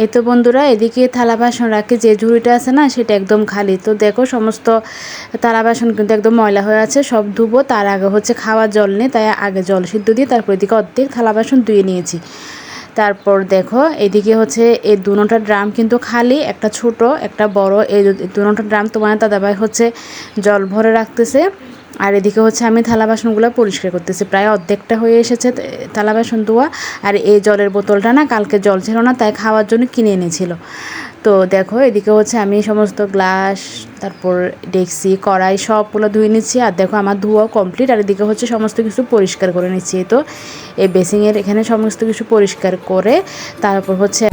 এই তো বন্ধুরা, এদিকে থালা বাসন রাখে যে ঝুড়িটা আছে না, সেটা একদম খালি। তো দেখো সমস্ত থালা বাসন কিন্তু একদম ময়লা হয়ে আছে, সব ধুবো। তার আগে হচ্ছে খাওয়ার জল নেই, তাই আগে জল সিদ্ধ দিয়ে তারপর এদিকে অর্ধেক থালা বাসন ধুয়ে নিয়েছি। তারপর দেখো এদিকে হচ্ছে এই দুটো ড্রাম কিন্তু খালি, একটা ছোট একটা বড়। এই দুটো ড্রাম তোমার দাদাভাই হচ্ছে জল ভরে রাখতেছে, আর এদিকে হচ্ছে আমি থালা বাসনগুলো পরিষ্কার করতেছি। প্রায় অর্ধেকটা হয়ে এসেছে থালা বাসন ধোয়া। আর এই জলের বোতলটা না কালকে জল ছিল না, তাই খাওয়ার জন্য কিনে এনেছিল। তো দেখো এদিকে হচ্ছে আমি সমস্ত গ্লাস, তারপর ডেকচি কড়াই সবগুলো ধুয়ে নিচ্ছি। আর দেখো আমার ধোয়াও কমপ্লিট। আর এদিকে হচ্ছে সমস্ত কিছু পরিষ্কার করে নিচ্ছি। তো এই বেসিংয়ের এখানে সমস্ত কিছু পরিষ্কার করে তারপর হচ্ছে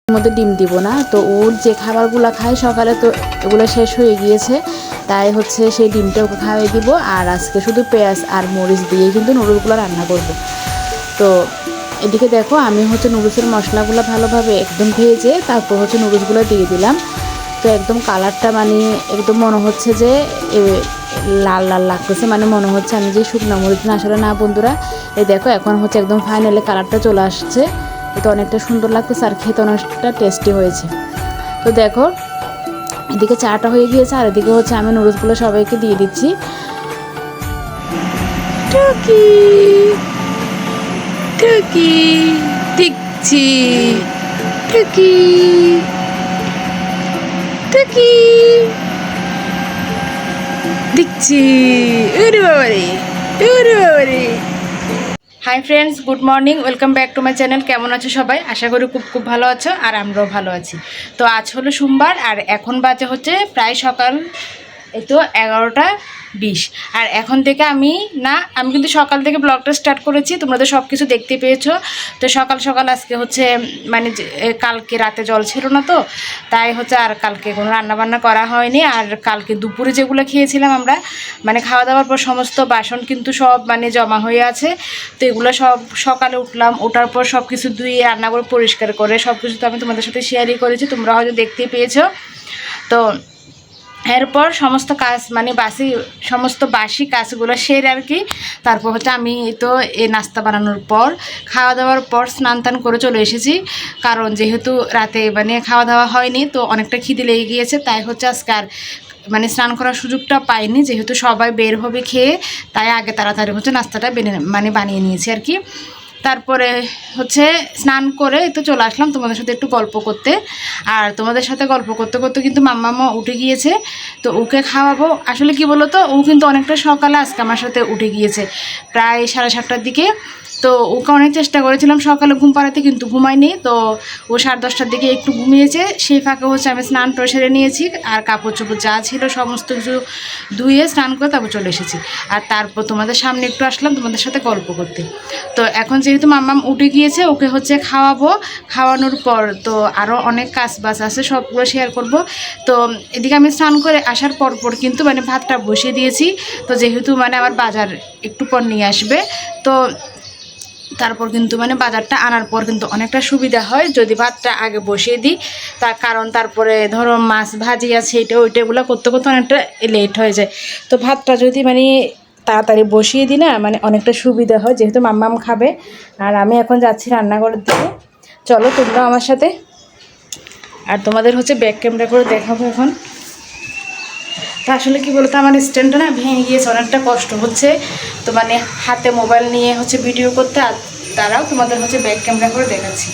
মধ্যে ডিম দিব না। তো ওর যে খাবারগুলো খায় সকালে, তো এগুলো শেষ হয়ে গিয়েছে, তাই হচ্ছে সেই ডিমটা ওকে খাওয়াই দিব। আর আজকে শুধু পেঁয়াজ আর মরিচ দিয়ে কিন্তু নুডলসগুলো রান্না করব। তো এদিকে দেখো আমি হচ্ছে নুডলসের মশলাগুলো ভালোভাবে একদম ভেজে তারপর হচ্ছে নুডলসগুলো দিয়ে দিলাম। তো একদম কালারটা মানে একদম মনে হচ্ছে যে লাল লাল লাগতেছে, মানে মনে হচ্ছে আমি যে শুকনো মরিচ না, আসলে না বন্ধুরা। এই দেখো এখন হচ্ছে একদম ফাইনালি কালারটা চলে আসছে। এটা অনেকটা সুন্দর লাগতেছে আর খেতে অনেকটা টেস্টি হয়েছে। তো দেখো এদিকে চাটা হয়ে গিয়েছে, আর এদিকে হচ্ছে আমি নুডলসগুলো সবাইকে দিয়ে দিচ্ছি। টুকি টুকি দেখছি, টুকি টুকি দেখছি। ওরে বাবারে, ওরে বাবারে। Hi friends, good morning, welcome back to my channel. কেমন আছো সবাই? আশা করি খুব খুব ভালো আছো, আর আমরাও ভালো আছি। তো আজ হলো সোমবার, আর এখন বাজে হচ্ছে প্রায় সকাল এই তো 11টা 20। আর এখন থেকে আমি কিন্তু সকাল থেকে ব্লগটা স্টার্ট করেছি, তোমরা তো সব কিছু দেখতে পেয়েছো। তো সকাল সকাল আজকে হচ্ছে মানে কালকে রাতে জল ছিল না, তো তাই হচ্ছে আর কালকে কোনো রান্নাবান্না করা হয়নি। আর কালকে দুপুরে যেগুলো খেয়েছিলাম আমরা, মানে খাওয়া দাওয়ার পর সমস্ত বাসন কিন্তু সব মানে জমা হয়ে আছে। তো এগুলো সব সকালে উঠলাম, ওঠার পর সব কিছু ধুয়ে রান্না করে পরিষ্কার করে সব কিছু তো আমি তোমাদের সাথে শেয়ারই করেছি, তোমরা হয়তো দেখতেই পেয়েছো। তো এরপর সমস্ত কাজ মানে সমস্ত বাসি কাজগুলো সেরে আর কি, তারপর হচ্ছে আমি তো এই নাস্তা বানানোর পর খাওয়া দাওয়ার পর স্নান টান করে চলে এসেছি। কারণ যেহেতু রাতে মানে খাওয়া দাওয়া হয়নি, তো অনেকটা খিদে লেগে গিয়েছে, তাই হচ্ছে আজকে আর মানে স্নান করার সুযোগটা পাইনি, যেহেতু সবাই বের হবে খেয়ে, তাই আগে তাড়াতাড়ি হচ্ছে নাস্তাটা বানিয়ে নিয়েছি আর কি। তারপরে হচ্ছে স্নান করে তো চলে আসলাম তোমাদের সাথে একটু গল্প করতে। আর তোমাদের সাথে গল্প করতে করতে কিন্তু মাম্মামা উঠে গিয়েছে, তো ওকে খাওয়াবো। আসলে কি বলো তো, ও কিন্তু অনেকটা সকালে আজকে আমার সাথে উঠে গিয়েছে, প্রায় 7:30টার দিকে। তো ওকে অনেক চেষ্টা করেছিলাম সকালে ঘুম পাড়াতে, কিন্তু ঘুমায়নি। তো ও 10:30টার দিকে একটু ঘুমিয়েছে, সেই ফাঁকে হচ্ছে আমি স্নান সেরে নিয়েছি, আর কাপড় চোপড় যা ছিল সমস্ত কিছু ধুয়ে স্নান করে তারপর চলে এসেছি। আর তারপর তোমাদের সামনে একটু আসলাম তোমাদের সাথে গল্প করতে। তো এখন যেহেতু মাম্মাম উঠে গিয়েছে, ওকে হচ্ছে খাওয়াবো। খাওয়ানোর পর তো আরও অনেক কাজ বাজ আছে, সবগুলো শেয়ার করব। তো এদিকে আমি স্নান করে আসার পর কিন্তু মানে ভাতটা বসিয়ে দিয়েছি। তো যেহেতু মানে আমার বাজার একটু পর নিয়ে আসবে, তো তারপর কিন্তু মানে বাজারটা আনার পর কিন্তু অনেকটা সুবিধা হয় যদি ভাতটা আগে বসিয়ে দিই। তার কারণ তারপরে ধরো মাছ ভাজি আছে, ওইটাগুলো করতে করতে অনেকটা লেট হয়ে যায়। তো ভাতটা যদি মানে তাড়াতাড়ি বসিয়ে দিই না, মানে অনেকটা সুবিধা হয়, যেহেতু মাম্মাম খাবে। আর আমি এখন যাচ্ছি রান্নাঘরের দিকে, চলো তোমরা আমার সাথে। আর তোমাদের হচ্ছে ব্যাক ক্যামেরা করে দেখাবো এখন। তা আসলে কি বলতো, আমার স্ট্যান্ডটা না ভেঙে গিয়েছে, অনেকটা কষ্ট হচ্ছে। তো মানে হাতে মোবাইল নিয়ে হচ্ছে ভিডিও করতে, আর তারাও তোমাদের হচ্ছে ব্যাক ক্যামেরা করে দেখাচ্ছি।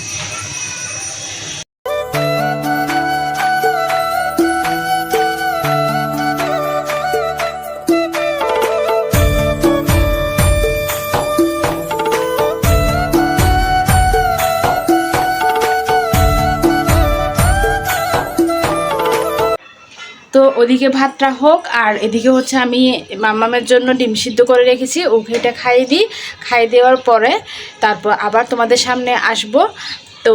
তো ওদিকে ভাতটা হোক, আর এদিকে হচ্ছে আমি মাম্মামের জন্য ডিম সিদ্ধ করে রেখেছি, ওকে এটা খাইয়ে দেওয়ার পরে তারপর আবার তোমাদের সামনে আসব। তো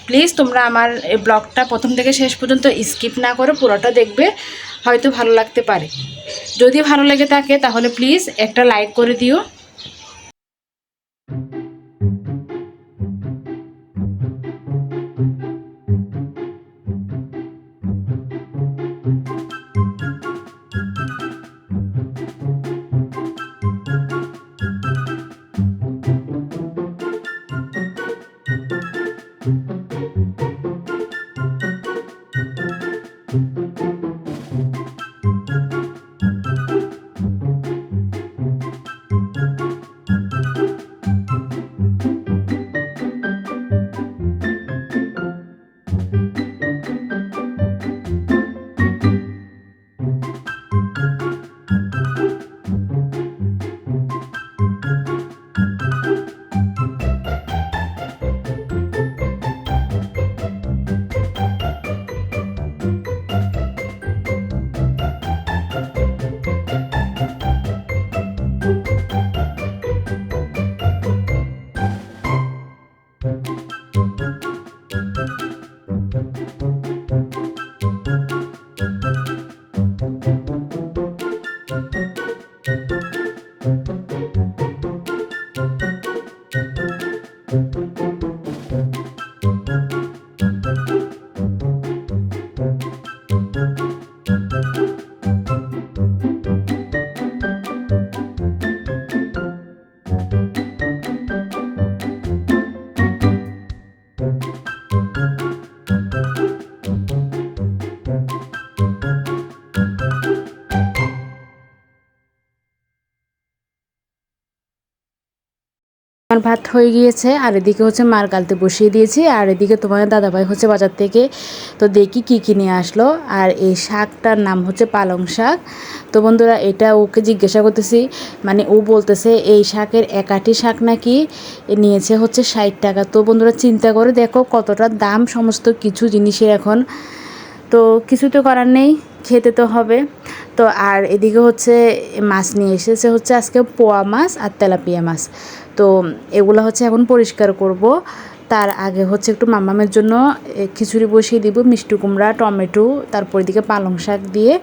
প্লিজ তোমরা আমার এই ব্লগটা প্রথম থেকে শেষ পর্যন্ত স্কিপ না করে পুরোটা দেখবে, হয়তো ভালো লাগতে পারে। যদি ভালো লেগে থাকে তাহলে প্লিজ একটা লাইক করে দিও। আমার ভাত হয়ে গিয়েছে, আর এদিকে হচ্ছে মার গালতে বসিয়ে দিয়েছি, আর এদিকে তোমার দাদাভাই হচ্ছে বাজার থেকে তো দেখি কী কিনে আসলো। আর এই শাকটার নাম হচ্ছে পালং শাক। তো বন্ধুরা এটা ওকে জিজ্ঞাসা করতেছি, মানে ও বলতেছে এই শাকের একাটি শাক নাকি নিয়েছে হচ্ছে 60 টাকা। তো বন্ধুরা চিন্তা করে দেখো কতটা দাম সমস্ত কিছু জিনিসের এখন। তো কিছু তো করার নেই, খেতে তো হবে। তো আর এদিকে হচ্ছে মাছ নিয়ে এসেছে হচ্ছে আজকে পোয়া মাছ আর তেলাপিয়া মাছ। তো এগুলো হচ্ছে এখন পরিষ্কার করব। তার আগে হচ্ছে একটু মামামের জন্য খিচুড়ি বসিয়ে দিব, মিষ্টি কুমড়া, টমেটো, তারপর এদিকে পালং শাক দিয়ে।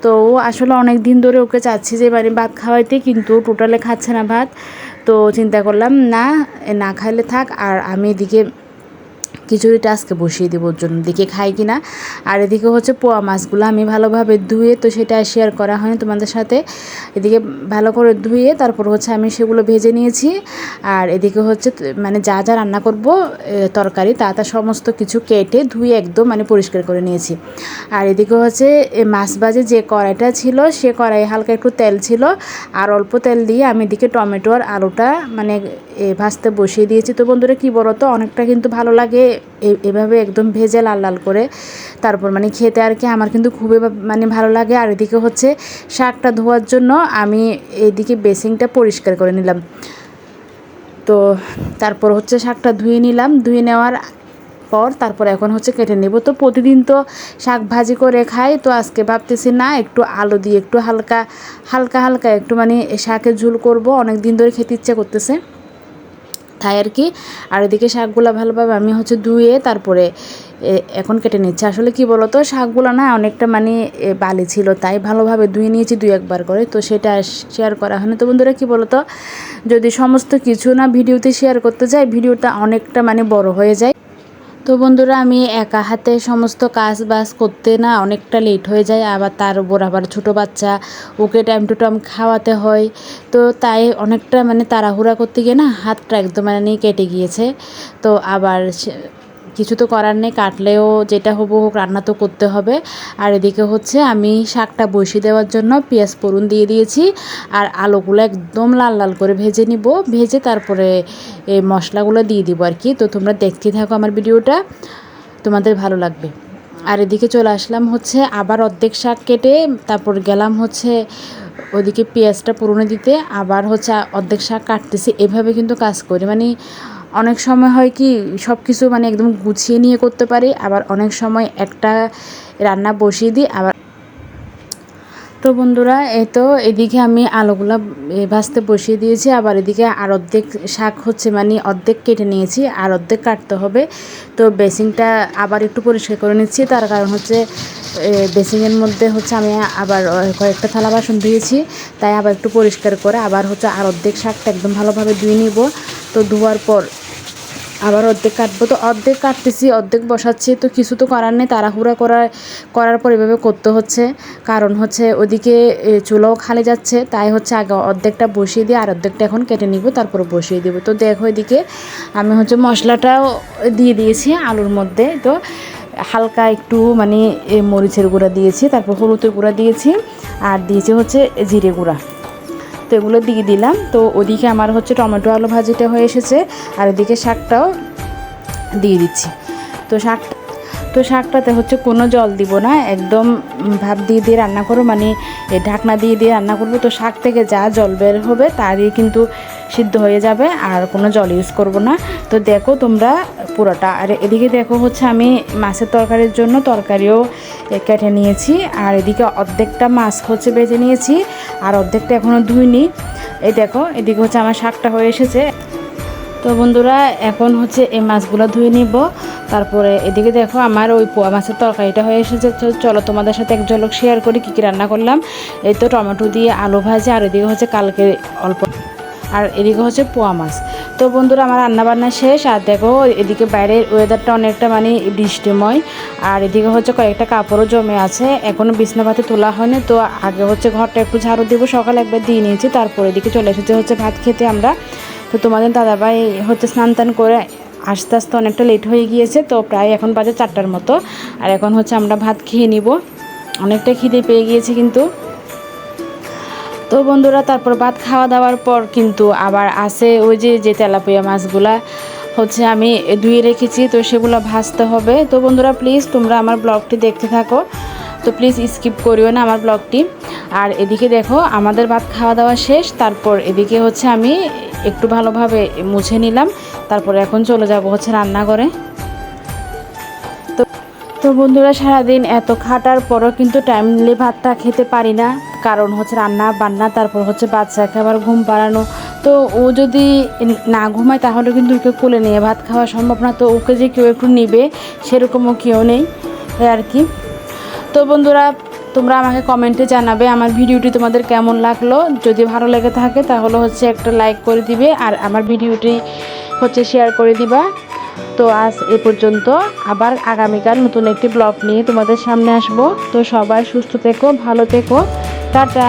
তো আসলে অনেক দিন ধরে ওকে চাচ্ছি যে মানে ভাত খাওয়াইতে, কিন্তু টোটালে খাচ্ছে না ভাত। তো চিন্তা করলাম না, না খাইলে থাক, আর আমি এদিকে খিচুড়িটা আজকে বসিয়ে দেবো ওর জন্য, দেখে খাই কিনা। আর এদিকে হচ্ছে পোয়া মাছগুলো আমি ভালোভাবে ধুয়ে, তো সেটা শেয়ার করা হয়নি তোমাদের সাথে। এদিকে ভালো করে ধুয়ে তারপর হচ্ছে আমি সেগুলো ভেজে নিয়েছি। আর এদিকে হচ্ছে মানে যা যা রান্না করব তরকারি, তা সমস্ত কিছু কেটে ধুয়ে একদম মানে পরিষ্কার করে নিয়েছি। আর এদিকে হচ্ছে মাছ ভাজে যে কড়াইটা ছিল, সে কড়াই হালকা একটু তেল ছিল, আর অল্প তেল দিয়ে আমি এদিকে টমেটো আর আলুটা মানে ভাজতে বসিয়ে দিয়েছি। তো বন্ধুরা কী বলো তো, অনেকটা কিন্তু ভালো লাগে এভাবে একদম ভেজে লাল লাল করে তারপর মানে খেতে আর কি, আমার কিন্তু খুবই মানে ভালো লাগে। আর এদিকে হচ্ছে শাকটা ধোয়ার জন্য আমি এদিকে বেসিনটা পরিষ্কার করে নিলাম। তো তারপর হচ্ছে শাকটা ধুয়ে নিলাম, ধুয়ে নেওয়ার পর তারপর এখন হচ্ছে কেটে নেব। তো প্রতিদিন তো শাক ভাজি করে খাই, তো আজকে ভাবতেছি না, একটু আলু দিয়ে একটু হালকা হালকা হালকা একটু মানে শাকের ঝোল করব, অনেক দিন ধরে খেতে ইচ্ছে করতেছে তাই আর কি। আর এদিকে শাকগুলো ভালোভাবে আমি হচ্ছে ধুয়ে তারপরে এখন কেটে নিচ্ছি। আসলে কি বলো তো, শাকগুলো না অনেকটা মানে বালি ছিল, তাই ভালোভাবে ধুয়ে নিয়েছি 2-1 বার করে, তো সেটা শেয়ার করা হয়নি। তো বন্ধুরা কী বলো তো, যদি সমস্ত কিছু না ভিডিওতে শেয়ার করতে যাই, ভিডিওটা অনেকটা মানে বড় হয়ে যায়। তো বন্ধুরা আমি একা হাতে সমস্ত কাজ বাজ করতে না অনেকটা লেট হয়ে যায়, আবার তার উপর আবার ছোটো বাচ্চা, ওকে টাইম টু টাইম খাওয়াতে হয়। তো তাই অনেকটা মানে তাড়াহুড়া করতে গিয়ে না হাতটা একদম মানে কেটে গিয়েছে। তো আবার কিছু তো করার নেই, কাটলেও যেটা হবো হোক রান্না তো করতে হবে। আর এদিকে হচ্ছে আমি শাকটা বসিয়ে দেওয়ার জন্য পেঁয়াজ ফোড়ন দিয়ে দিয়েছি, আর আলুগুলো একদম লাল লাল করে ভেজে নিব, ভেজে তারপরে এই মশলাগুলো দিয়ে দিব আর কি। তো তোমরা দেখতে থাকো আমার ভিডিওটা, তোমাদের ভালো লাগবে। আর এদিকে চলে আসলাম হচ্ছে আবার অর্ধেক শাক কেটে, তারপর গেলাম হচ্ছে ওদিকে পেঁয়াজটা পুরনো দিতে, আবার হচ্ছে অর্ধেক শাক কাটতেছি। এভাবে কিন্তু কাজ করি, মানে অনেক সময় হয় কি সব কিছু মানে একদম গুছিয়ে নিয়ে করতে পারি, আবার অনেক সময় একটা রান্না বসিয়ে দিই আবার। তো বন্ধুরা এই তো এদিকে আমি আলুগুলা ভাজতে বসিয়ে দিয়েছি, আবার এদিকে আর অর্ধেক শাক হচ্ছে মানে অর্ধেক কেটে নিয়েছি, আর অর্ধেক কাটতে হবে। তো বেসিনটা আবার একটু পরিষ্কার করে নিচ্ছি, তার কারণ হচ্ছে বেসিনের মধ্যে হচ্ছে আমি আবার কয়েকটা থালা বাসন ধুয়েছি, তাই আবার একটু পরিষ্কার করে আবার হচ্ছে আর অর্ধেক শাকটা একদম ভালোভাবে ধুয়ে নিব। তো ধোয়ার পর আবার অর্ধেক কাটবো, তো অর্ধেক কাটতেছি অর্ধেক বসাচ্ছি, তো কিছু তো করার নেই, তাড়াহুড়া করার পর এভাবে করতে হচ্ছে। কারণ হচ্ছে ওদিকে চুলাও খালি যাচ্ছে, তাই হচ্ছে আগে অর্ধেকটা বসিয়ে দিয়ে আর অর্ধেকটা এখন কেটে নিব, তারপরে বসিয়ে দিব। তো দেখো এদিকে আমি হচ্ছে মশলাটাও দিয়ে দিয়েছি আলুর মধ্যে। তো হালকা একটু মানে মরিচের গুঁড়া দিয়েছি, তারপর হলুদের গুঁড়া দিয়েছি, আর দিয়েছি হচ্ছে জিরে গুঁড়া। তো এগুলো দিয়ে দিলাম। তো ওদিকে আমার হচ্ছে টমেটো আলু ভাজিটা হয়ে এসেছে, আর এদিকে শাকটাও দিয়ে দিচ্ছি। তো শাকটাতে হচ্ছে কোনো জল দিব না, একদম ভাপ দিয়ে দিয়ে রান্না করো, মানে ঢাকনা দিয়ে দিয়ে রান্না করবো। তো শাক থেকে যা জল বের হবে তারই কিন্তু সিদ্ধ হয়ে যাবে, আর কোনো জল ইউজ করব না। তো দেখো তোমরা পুরোটা। আর এদিকে দেখো হচ্ছে আমি মাছের তরকারির জন্য তরকারিও কেটে নিয়েছি, আর এদিকে অর্ধেকটা মাছ হচ্ছে ভেজে নিয়েছি, আর অর্ধেকটা এখনও ধুইনি। এই দেখো এদিকে হচ্ছে আমার শাকটা হয়ে এসেছে। তো বন্ধুরা এখন হচ্ছে এই মাছগুলো ধুয়ে নিব, তারপরে এদিকে দেখো আমার ওই পোয়া মাছের তরকারিটা হয়ে এসেছে। চলো তোমাদের সাথে এক ঝলক শেয়ার করি কী কী রান্না করলাম। এই তো টমেটো দিয়ে আলু ভাজি, আর এদিকে হচ্ছে কালকে অল্প, আর এদিকে হচ্ছে পোয়া মাছ। তো বন্ধুরা আমার রান্নাবান্না শেষ, আর দেখো এদিকে বাইরের ওয়েদারটা অনেকটা মানে বৃষ্টিময়, আর এদিকে হচ্ছে কয়েকটা কাপড়ও জমে আছে, এখনও বিছনাপাতি তোলা হয়নি। তো আগে হচ্ছে ঘরটা একটু ঝাড়ু দেবো, সকালে একবার দিয়ে নিয়েছি, তারপরে এদিকে চলে এসেছে হচ্ছে ভাত খেতে আমরা। তো তোমাদের দাদাভাই হচ্ছে স্নান টান করে আস্তে আস্তে অনেকটা লেট হয়ে গিয়েছে, তো প্রায় এখন বাজে 4টার মতো, আর এখন হচ্ছে আমরা ভাত খেয়ে নিব, অনেকটা খিদে পেয়ে গিয়েছে কিন্তু। তো বন্ধুরা তারপর ভাত খাওয়া দাওয়ার পর কিন্তু আবার আসে ওই যে তেলাপিয়া মাছগুলা হচ্ছে আমি ধুয়ে রেখেছি, তো সেগুলো ভাজতে হবে। তো বন্ধুরা প্লিজ তোমরা আমার ব্লগটি দেখতে থাকো, তো প্লিজ স্কিপ করিও না আমার ব্লগটি। আর এদিকে দেখো আমাদের ভাত খাওয়া দাওয়া শেষ, তারপর এদিকে হচ্ছে আমি একটু ভালোভাবে মুছে নিলাম, তারপরে এখন চলে যাব হচ্ছে রান্নাঘরে। তো তো বন্ধুরা সারাদিন এত খাটার পরও কিন্তু টাইমলি ভাতটা খেতে পারি না, কারণ হচ্ছে রান্না বান্না, তারপর হচ্ছে বাচ্চাকে আবার ঘুম পাড়ানো। তো ও যদি না ঘুমায় তাহলে কিন্তু ওকে কোলে নিয়ে ভাত খাওয়া সম্ভব না, তো ওকে যে কেউ একটু নিবে সেরকমও কেউ নেই আর কি। তো বন্ধুরা তোমরা আমাকে কমেন্টে জানাবে আমার ভিডিওটি তোমাদের কেমন লাগলো। যদি ভালো লেগে থাকে তাহলে হচ্ছে একটা লাইক করে দিবে, আর আমার ভিডিওটি হচ্ছে শেয়ার করে দিবা। তো আজ এ পর্যন্ত, আবার আগামীকাল নতুন একটি ব্লগ নিয়ে তোমাদের সামনে আসবো। তো সবাই সুস্থ থেকো, ভালো থেকো, টাটা।